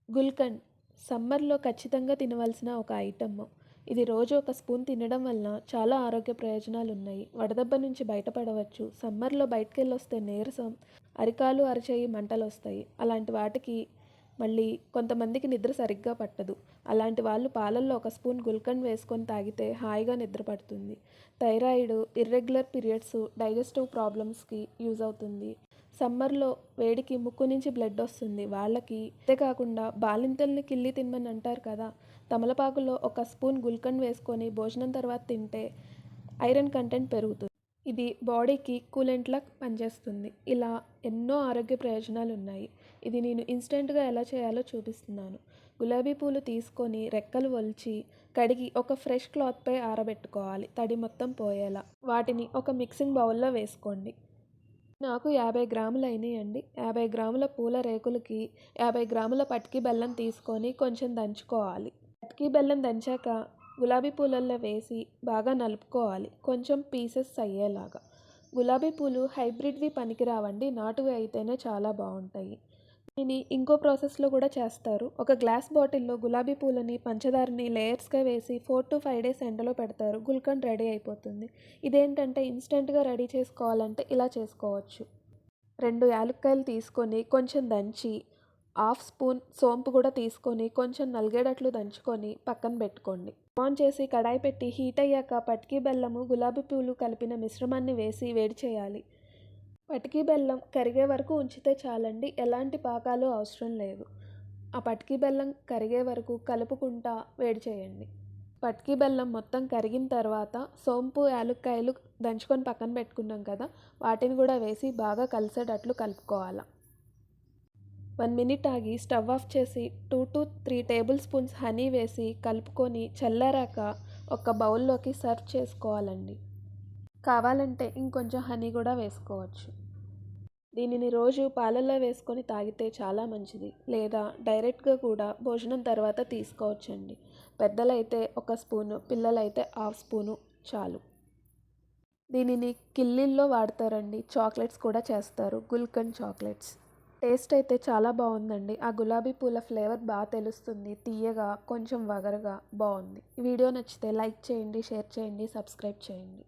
గుల్కండ్ సమ్మర్‌లో ఖచ్చితంగా తినవలసిన ఒక ఐటెమ్. ఇది రోజు ఒక స్పూన్ తినడం వలన చాలా ఆరోగ్య ప్రయోజనాలున్నాయి. వడదెబ్బ నుంచి బయటపడవచ్చు. సమ్మర్‌లో బయటికెళ్ళొస్తే నీరసం, అరికాలు, అరచేయి మంటలొస్తాయి. అలాంటి వాటికి మళ్ళీ కొంతమందికి నిద్ర సరిగ్గా పట్టదు. అలాంటి వాళ్ళు పాలల్లో ఒక స్పూన్ గుల్కండ్ వేసుకొని తాగితే హాయిగా నిద్ర పడుతుంది. థైరాయిడ్, ఇర్రెగ్యులర్ పీరియడ్స్, డైజెస్టివ్ ప్రాబ్లమ్స్‌కి యూజ్ అవుతుంది. సమ్మర్‌లో వేడికి ముక్కు నుంచి బ్లడ్ వస్తుంది వాళ్ళకి. అంతే కాకుండా బాలింతల్ని కిళ్ళి తినమని అంటారు కదా! తమలపాకులో ఒక స్పూన్ గుల్కండ్ వేసుకొని భోజనం తర్వాత తింటే ఐరన్ కంటెంట్ పెరుగుతుంది. ఇది బాడీకి కూలెంట్‌లా పనిచేస్తుంది. ఇలా ఎన్నో ఆరోగ్య ప్రయోజనాలున్నాయి. ఇది నేను ఇన్‌స్టంట్‌గా ఎలా చేయాలో చూపిస్తున్నాను. గులాబీ పూలు తీసుకొని రెక్కలు ఒలిచి, కడిగి ఒక ఫ్రెష్ క్లాత్‌పై ఆరబెట్టుకోవాలి తడి మొత్తం పోయేలా. వాటిని ఒక మిక్సింగ్ బౌల్‌లో వేసుకోండి. నాకు 50 గ్రాములయినాయండి. 50 గ్రాముల పూల రేకులకి 50 గ్రాముల పటికి బెల్లం తీసుకొని కొంచెం దంచుకోవాలి. పటికి బెల్లం దంచాక గులాబీ పూలల్లో వేసి బాగా నలుపుకోవాలి. కొంచెం పీసెస్ అయ్యేలాగా. గులాబీ పూలు హైబ్రిడ్‌వి పనికిరావండి. నాటువి అయితేనే చాలా బావుంటాయి. దీన్ని ఇంకో ప్రాసెస్‌లో కూడా చేస్తారు. ఒక గ్లాస్ బాటిల్‌లో గులాబీ పూలని, పంచదారని లేయర్స్‌గా వేసి 4-5 డేస్ ఎండలో పెడతారు. గుల్కండ్ రెడీ అయిపోతుంది. ఇదేంటంటే ఇన్‌స్టంట్‌గా రెడీ చేసుకోవాలంటే ఇలా చేసుకోవచ్చు. 2 యాలుక్కాయలు తీసుకొని కొంచెం దంచి, హాఫ్ స్పూన్ సోంపు కూడా తీసుకొని కొంచెం నలిగేటట్లు దంచుకొని పక్కన పెట్టుకోండి. ఆన్ చేసి కడాయి పెట్టి హీట్ అయ్యాక పటికి బెల్లము, గులాబీ పూలు కలిపిన మిశ్రమాన్ని వేసి వేడి చేయాలి. పటికి బెల్లం కరిగే వరకు ఉంచితే చాలండి. ఎలాంటి పాకాలు అవసరం లేదు. ఆ పటికి బెల్లం కరిగే వరకు కలుపుకుంటా వేడి చేయండి. పటికి బెల్లం మొత్తం కరిగిన తర్వాత సోంపు, యాలుక్కాయలు దంచుకొని పక్కన పెట్టుకున్నాం కదా! వాటిని కూడా వేసి బాగా కలిసేటట్లు కలుపుకోవాలి. 1 మినిట్ ఆగి స్టవ్ ఆఫ్ చేసి 2-3 టేబుల్ స్పూన్స్ హనీ వేసి కలుపుకొని చల్లారాక ఒక బౌల్లోకి సర్వ్ చేసుకోవాలండి. కావాలంటే ఇంకొంచెం హనీ కూడా వేసుకోవచ్చు. దీనిని రోజు పాలల్లో వేసుకొని తాగితే చాలా మంచిది. లేదా డైరెక్ట్‌గా కూడా భోజనం తర్వాత తీసుకోవచ్చండి. పెద్దలైతే ఒక స్పూను, పిల్లలైతే హాఫ్ స్పూను చాలు. దీనిని కిళ్ళీల్లో వాడతారండి. చాక్లెట్స్ కూడా చేస్తారు. గుల్కండ్ చాక్లెట్స్. టేస్ట్ అయితే చాలా బావుందండి. ఆ గులాబీ పూల ఫ్లేవర్ తెలుస్తుంది. తియ్యగా, కొంచెం వగరుగా బావుంది. ఈ వీడియో నచ్చితే లైక్ చేయండి, షేర్ చేయండి, సబ్స్క్రైబ్ చేయండి.